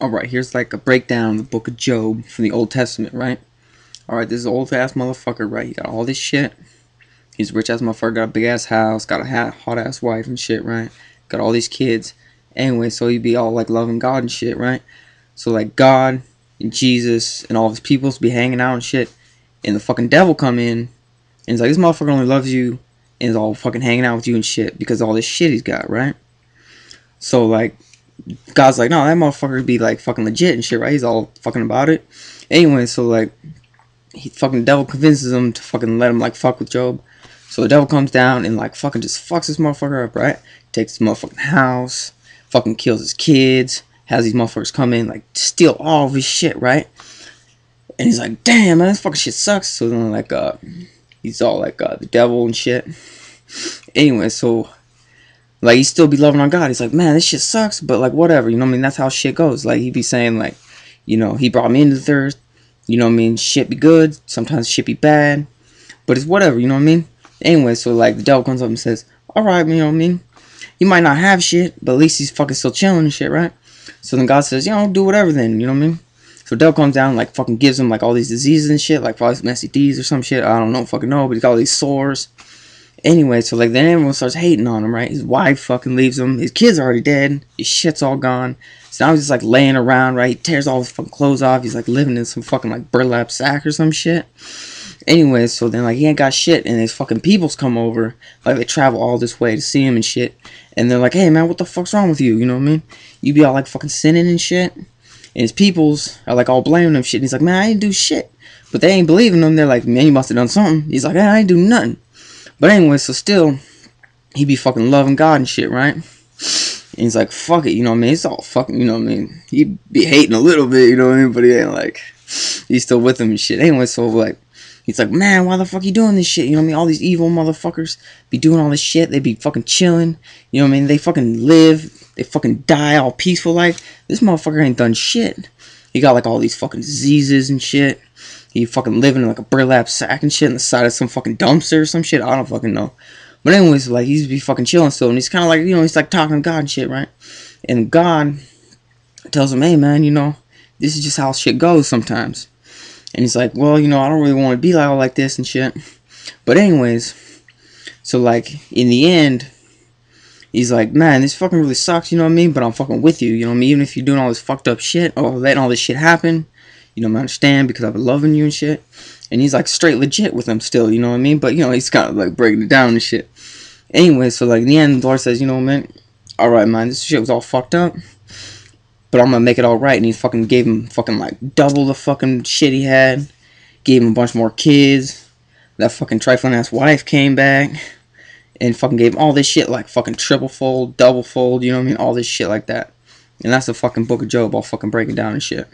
Alright, here's like a breakdown of the book of Job from the Old Testament, right? Alright, this is an old ass motherfucker, right? He got all this shit. He's a rich ass motherfucker, got a big ass house, got a hot ass wife and shit, right? Got all these kids. Anyway, so he'd be all like loving God and shit, right? So like God and Jesus and all his peoples be hanging out and shit. And the fucking devil come in and he's like, this motherfucker only loves you and is all fucking hanging out with you and shit because of all this shit he's got, right? So like God's like, no, that motherfucker be like fucking legit and shit, right? He's all fucking about it. Anyway, so like he fucking devil convinces him to fucking let him like fuck with Job. So the devil comes down and like fucking just fucks this motherfucker up, right? Takes his motherfucking house, fucking kills his kids, has these motherfuckers come in, like steal all of his shit, right? And he's like, damn man, this fucking shit sucks. So then like he's all like the devil and shit. Anyway, so like he still be loving on God. He's like, man, this shit sucks, but like whatever, you know what I mean? That's how shit goes. Like he be saying like, you know, he brought me into the earth, you know what I mean? Shit be good, sometimes shit be bad, but it's whatever, you know what I mean? Anyway, so like the devil comes up and says, alright, you know what I mean? He might not have shit, but at least he's fucking still chilling and shit, right? So then God says, you know, do whatever then, you know what I mean? So the devil comes down and like fucking gives him like all these diseases and shit, like probably some STDs or some shit, I don't know, fucking know, but he's got all these sores. Anyway, so like then everyone starts hating on him, right? His wife fucking leaves him, his kids are already dead, his shit's all gone. So now he's just like laying around, right? He tears all his fucking clothes off, he's like living in some fucking like burlap sack or some shit. Anyway, so then like he ain't got shit and his fucking peoples come over, like they travel all this way to see him and shit. And they're like, hey man, what the fuck's wrong with you? You know what I mean? You be all like fucking sinning and shit. And his peoples are like all blaming him shit. And he's like, man, I didn't do shit. But they ain't believing him. They're like, man, you must have done something. He's like, I ain't do nothing. But anyway, so still, he be fucking loving God and shit, right? And he's like, fuck it, you know what I mean? It's all fucking, you know what I mean? He be hating a little bit, you know what I mean? But he ain't like, he's still with him and shit. Anyway, so like, he's like, man, why the fuck you doing this shit? You know what I mean? All these evil motherfuckers be doing all this shit. They be fucking chilling. You know what I mean? They fucking live. They fucking die all peaceful like. This motherfucker ain't done shit. He got like all these fucking diseases and shit. He fucking living in like a burlap sack and shit on the side of some fucking dumpster or some shit. I don't fucking know. But anyways, like he's be fucking chilling still. And he's kind of like, you know, he's like talking to God and shit, right? And God tells him, hey man, you know, this is just how shit goes sometimes. And he's like, well, you know, I don't really want to be like all like this and shit. But anyways, so like in the end, he's like, man, this fucking really sucks, you know what I mean? But I'm fucking with you, you know what I mean? Even if you're doing all this fucked up shit or letting all this shit happen, you know, I understand because I've been loving you and shit. And he's like straight legit with him still, you know what I mean? But, you know, he's kind of like breaking it down and shit. Anyway, so like in the end, the Lord says, you know, man, alright, man, this shit was all fucked up. But I'm gonna make it alright. And he fucking gave him fucking like double the fucking shit he had. Gave him a bunch more kids. That fucking trifling ass wife came back. And fucking gave him all this shit like fucking triple fold, double fold, you know what I mean? All this shit like that. And that's the fucking book of Job all fucking breaking down and shit.